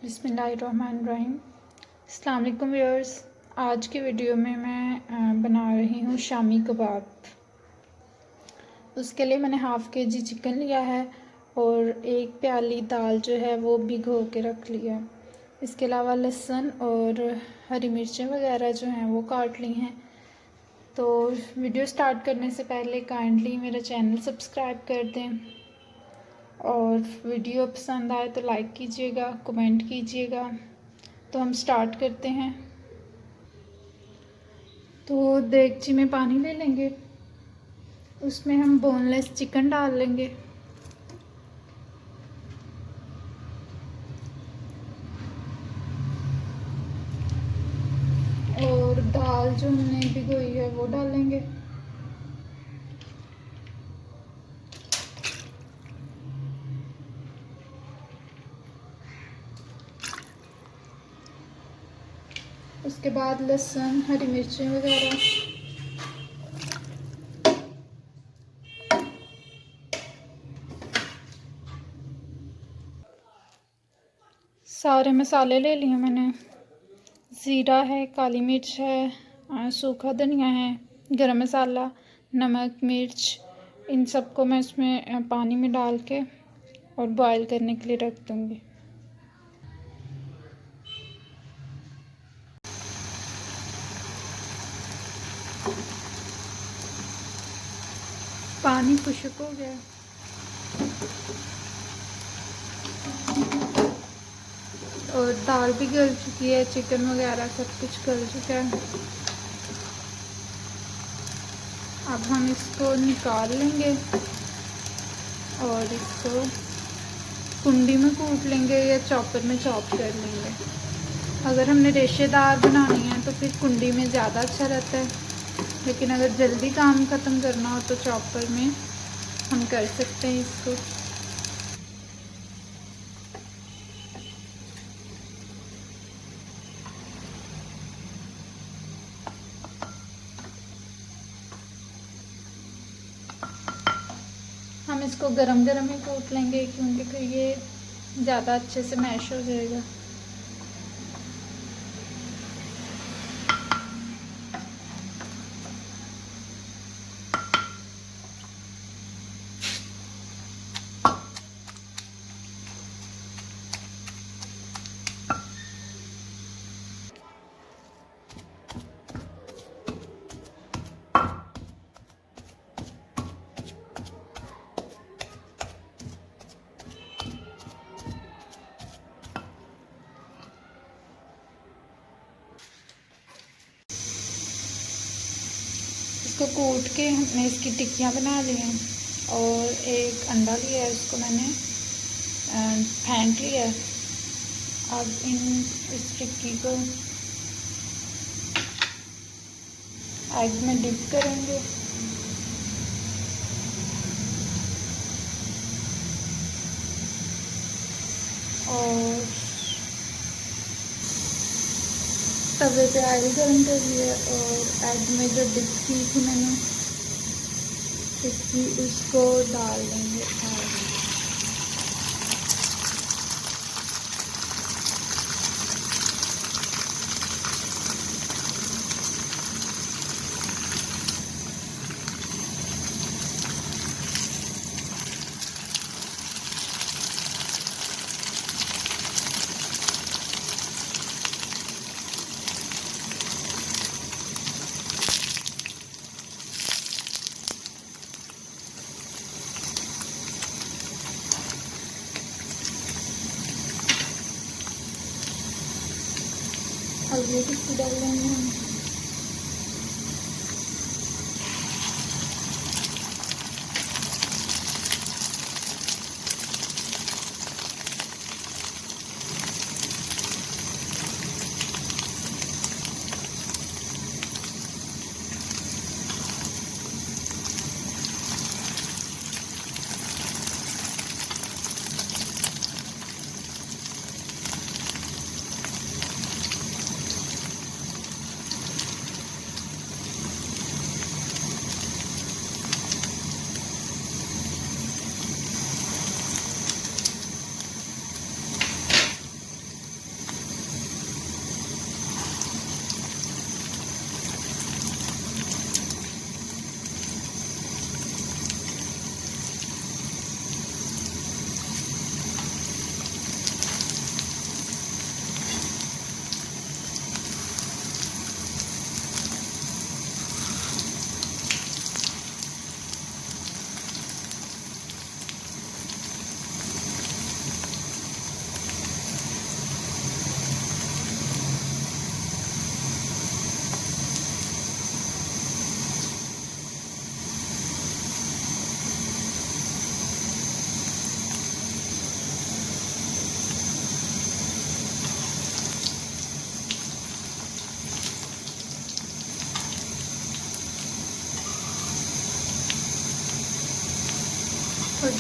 बिस्मिल्लाहिर्रहमानिर्रहीम। अस्सलाम वालेकुम व्यूअर्स। आज की वीडियो में मैं बना रही हूँ शामी कबाब। उसके लिए मैंने हाफ़ केजी चिकन लिया है और एक प्याली दाल जो है वो भिगो के रख लिया है। इसके अलावा लहसुन और हरी मिर्चें वगैरह जो हैं वो काट ली हैं। तो वीडियो स्टार्ट करने से पहले काइंडली मेरा चैनल सब्सक्राइब कर दें और वीडियो पसंद आए तो लाइक कीजिएगा, कमेंट कीजिएगा। तो हम स्टार्ट करते हैं। तो देगची में पानी ले लेंगे, उसमें हम बोनलेस चिकन डाल लेंगे और दाल जो हमने भिगोई है वो डालेंगे। उसके बाद लहसुन, हरी मिर्चें वगैरह, सारे मसाले ले लिए मैंने। ज़ीरा है, काली मिर्च है, सूखा धनिया है, गरम मसाला, नमक, मिर्च, इन सबको मैं इसमें पानी में डाल के और बॉईल करने के लिए रख दूँगी। पानी खुश्क हो गया और दाल भी गल चुकी है, चिकन वगैरह सब कुछ गल चुका है। अब हम इसको निकाल लेंगे और इसको कुंडी में कूट लेंगे या चॉपर में चॉप कर लेंगे। अगर हमने रेशेदार बनानी है तो फिर कुंडी में ज़्यादा अच्छा रहता है, लेकिन अगर जल्दी काम ख़त्म करना हो तो चॉपर में हम कर सकते हैं इसको। हम इसको गरम गरम ही कूट लेंगे क्योंकि फिर ये ज़्यादा अच्छे से मैश हो जाएगा। इसको कूट के हमने इसकी टिक्कियाँ बना ली हैं और एक अंडा लिया है, उसको मैंने फेंट लिया है। अब इस टिक्की को एग में डिप करेंगे और तवे पे ऑयल गर्म कर लिया और एग में जो डिप की थी मैंने टिक्की उसको डाल देंगे। हल्दी टिक्की डाल लेंगे हम।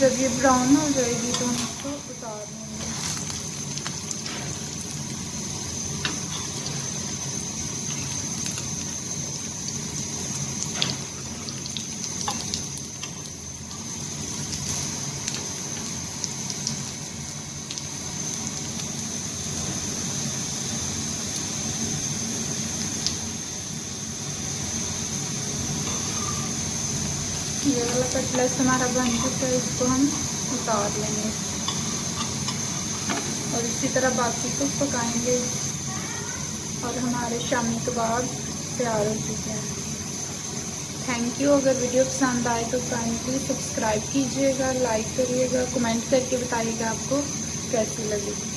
जब ये ब्राउन हो जाएगी तो हम इसको उतार लेंगे। ये वाला कटलेट्स हमारा बन चुका है, इसको हम उतार लेंगे और इसी तरह बाकी को पकाएंगे और हमारे शामी कबाब तैयार हो चुके हैं। Thank you. अगर वीडियो पसंद आए तो काइंडली सब्सक्राइब कीजिएगा, लाइक करिएगा, कमेंट करके बताइएगा आपको कैसी लगी।